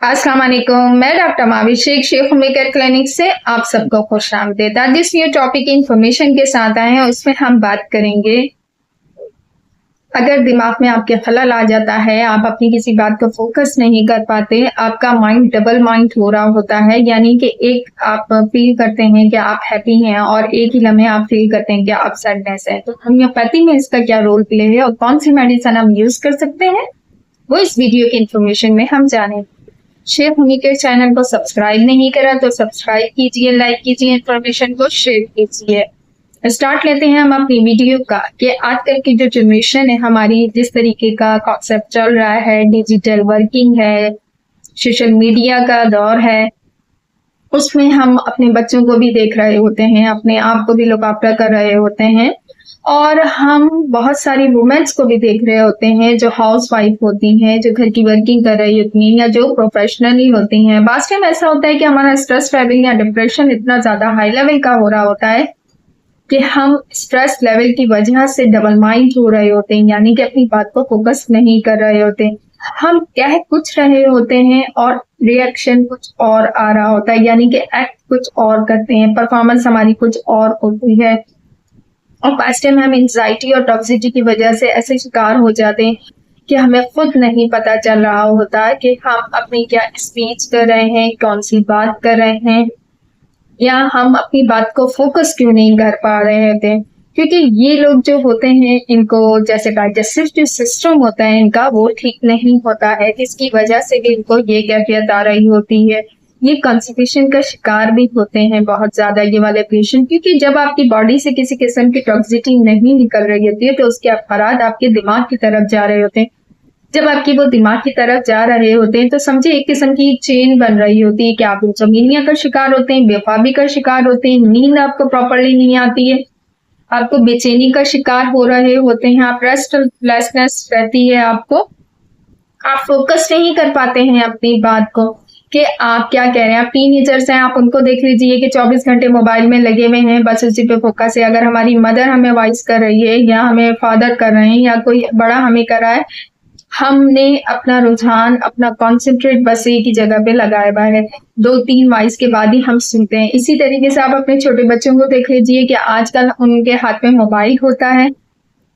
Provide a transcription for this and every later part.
अस्सलाम वालेकुम। मैं doctor Mahvish Sheikh homemaker clinic से आप सबको खुश आमदीद। आज जिस न्यू टॉपिक इंफॉर्मेशन के साथ आए हैं उसमें हम बात करेंगे, अगर दिमाग में आपके खलल आ जाता है, आप अपनी किसी बात को फोकस नहीं कर पाते, आपका माइंड डबल माइंड हो रहा होता है, यानी कि एक आप फील करते हैं कि आप हैप्पी हैं और एक ही लम्हे आप फील करते हैं कि आप सैडनेस है, तो होम्योपैथी में इसका क्या रोल प्ले है और कौन सी मेडिसिन हम यूज कर सकते हैं, वो इस वीडियो की इंफॉर्मेशन में हम जानेंगे। शेख होममेकर चैनल को सब्सक्राइब नहीं करा तो सब्सक्राइब कीजिए, लाइक कीजिए, इंफॉर्मेशन को शेयर कीजिए। स्टार्ट लेते हैं हम अपनी वीडियो का कि आजकल की जो जनरेशन है हमारी, जिस तरीके का कॉन्सेप्ट चल रहा है, डिजिटल वर्किंग है, सोशल मीडिया का दौर है, उसमें हम अपने बच्चों को भी देख रहे होते हैं, अपने आप को भी लुक आफ्टर कर रहे होते हैं और हम बहुत सारी वुमेन्स को भी देख रहे होते हैं जो हाउस वाइफ होती हैं, जो घर की वर्किंग कर रही होती हैं या जो प्रोफेशनली होती हैं। बात टाइम ऐसा होता है कि हमारा स्ट्रेस लेवल या डिप्रेशन इतना ज्यादा हाई लेवल का हो रहा होता है कि हम स्ट्रेस लेवल की वजह से डबल माइंड हो रहे होते हैं, यानी कि अपनी बात को फोकस नहीं कर रहे होते। हम कह कुछ रहे होते हैं और रिएक्शन कुछ और आ रहा होता है, यानी कि एक्ट कुछ और करते हैं, परफॉर्मेंस हमारी कुछ और होती है और पास्ट टाइम हम एंजाइटी और टॉक्सिसिटी की वजह से ऐसे शिकार हो जाते हैं कि हमें खुद नहीं पता चल रहा होता कि हम अपनी क्या स्पीच कर रहे हैं, कौन सी बात कर रहे हैं, या हम अपनी बात को फोकस क्यों नहीं कर पा रहे होते। क्योंकि ये लोग जो होते हैं, इनको जैसे डाइजेस्टिव जो सिस्टम होता है इनका, वो ठीक नहीं होता है, जिसकी वजह से भी इनको ये कैफियत आ रही होती है। ये कॉन्स्टिपेशन का शिकार भी होते हैं बहुत ज्यादा ये वाले पेशेंट, क्योंकि जब आपकी बॉडी से किसी किस्म की टॉक्सिसिटी नहीं निकल रही होती है तो उसके असरात आपके दिमाग की तरफ जा रहे होते हैं। जब आपकी वो दिमाग की तरफ जा रहे होते हैं तो समझे एक किस्म की चेन बन रही होती है कि आप इंसोम्निया का शिकार होते हैं, बेख्वाबी का शिकार होते हैं, नींद आपको प्रॉपरली नहीं आती है, आपको बेचैनी का शिकार हो रहे होते हैं, आप रेस्टलेसनेस रहती है आपको, आप फोकस नहीं कर पाते हैं अपनी बात को कि आप क्या कह रहे हैं। आप टीनेजर्स हैं, आप उनको देख लीजिए कि 24 घंटे मोबाइल में लगे हुए हैं, बस उसी पे फोकस है। अगर हमारी मदर हमें वॉइस कर रही है या हमें फादर कर रहे हैं या कोई बड़ा हमें कर रहा है, हमने अपना रुझान, अपना कॉन्सेंट्रेट बस एक ही जगह पे लगाया हुआ है, 2-3 वॉइस के बाद ही हम सुनते हैं। इसी तरीके से आप अपने छोटे बच्चों को देख लीजिए कि आजकल उनके हाथ में मोबाइल होता है,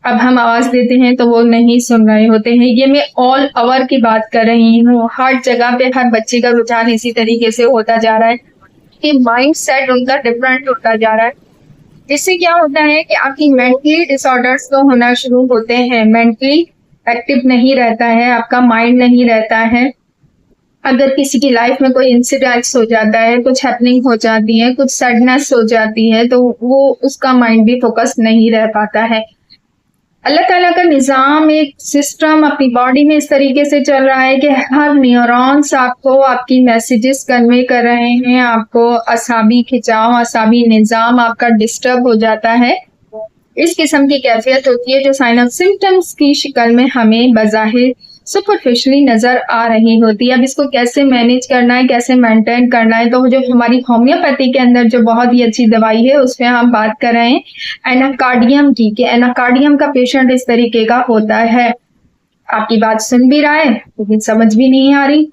अब हम आवाज देते हैं तो वो नहीं सुन रहे होते हैं। ये मैं ऑल ओवर की बात कर रही हूँ, हर जगह पे हर बच्चे का रुझान इसी तरीके से होता जा रहा है कि माइंड सेट उनका डिफरेंट होता जा रहा है, जिससे क्या होता है कि आपकी मेंटली डिसऑर्डर्स तो होना शुरू होते हैं, मेंटली एक्टिव नहीं रहता है, आपका माइंड नहीं रहता है। अगर किसी की लाइफ में कोई इंसिडेंट्स हो जाता है, कुछ हैपनिंग हो जाती है, कुछ सैडनेस हो जाती है, तो वो उसका माइंड भी फोकस नहीं रह पाता है। अल्लाह ताला का निज़ाम, एक सिस्टम अपनी बॉडी में इस तरीके से चल रहा है कि हर न्यूरॉन्स आपको आपकी मैसेजेस कन्वे कर रहे हैं, आपको असाबी खिंचाव, असाबी निज़ाम आपका डिस्टर्ब हो जाता है। इस किस्म की कैफियत होती है जो साइन ऑफ सिम्टम्स की शक्ल में हमें बज़ाहिर सुपरफिशली नजर आ रही होती है। अब इसको कैसे मैनेज करना है, कैसे मेंटेन करना है, तो जो हमारी होम्योपैथी के अंदर जो बहुत ही अच्छी दवाई है उसमें हम बात कर रहे हैं एनाकार्डियम की, कि एनाकार्डियम का पेशेंट इस तरीके का होता है, आपकी बात सुन भी रहा है लेकिन समझ भी नहीं आ रही,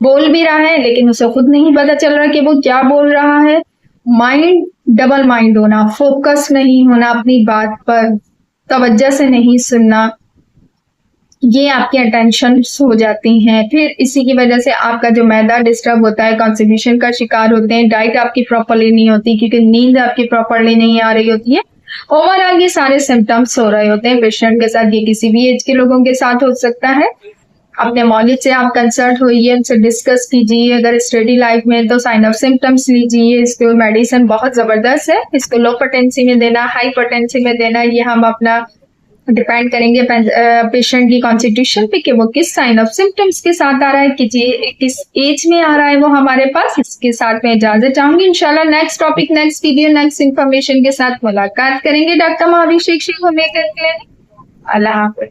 बोल भी रहा है लेकिन उसे खुद नहीं पता चल रहा कि वो क्या बोल रहा है। माइंड डबल माइंड होना, फोकस नहीं होना अपनी बात पर, तवज्जो से नहीं सुनना, ये आपकी अटेंशन हो जाती हैं। फिर इसी की वजह से आपका जो मैदा डिस्टर्ब होता है, कॉन्स्टिपेशन का शिकार होते हैं, डाइट आपकी प्रॉपरली नहीं होती क्योंकि नींद आपकी प्रॉपरली नहीं आ रही होती है। ओवरऑल ये सारे सिम्टम्स हो रहे होते हैं पेशेंट के साथ, ये किसी भी एज के लोगों के साथ हो सकता है। अपने मौलिद से आप कंसल्ट होइए, उनसे डिस्कस कीजिए। अगर स्टडी लाइफ में तो साइन ऑफ सिम्टम्स लीजिए। इसको मेडिसिन बहुत जबरदस्त है, इसको लो पोटेंसी में देना, हाई पोटेंसी में देना, ये हम अपना डिपेंड करेंगे पेशेंट की कॉन्स्टिट्यूशन पे कि वो किस साइन ऑफ सिम्टम्स के साथ आ रहा है, किस एज में आ रहा है वो हमारे पास। इसके साथ मैं इजाजत चाहूंगी। इंशाल्लाह next topic, next video, next information के साथ मुलाकात करेंगे। Doctor Mahvish Sheikh homemaker clinic. अल्लाह हाफ़िज़।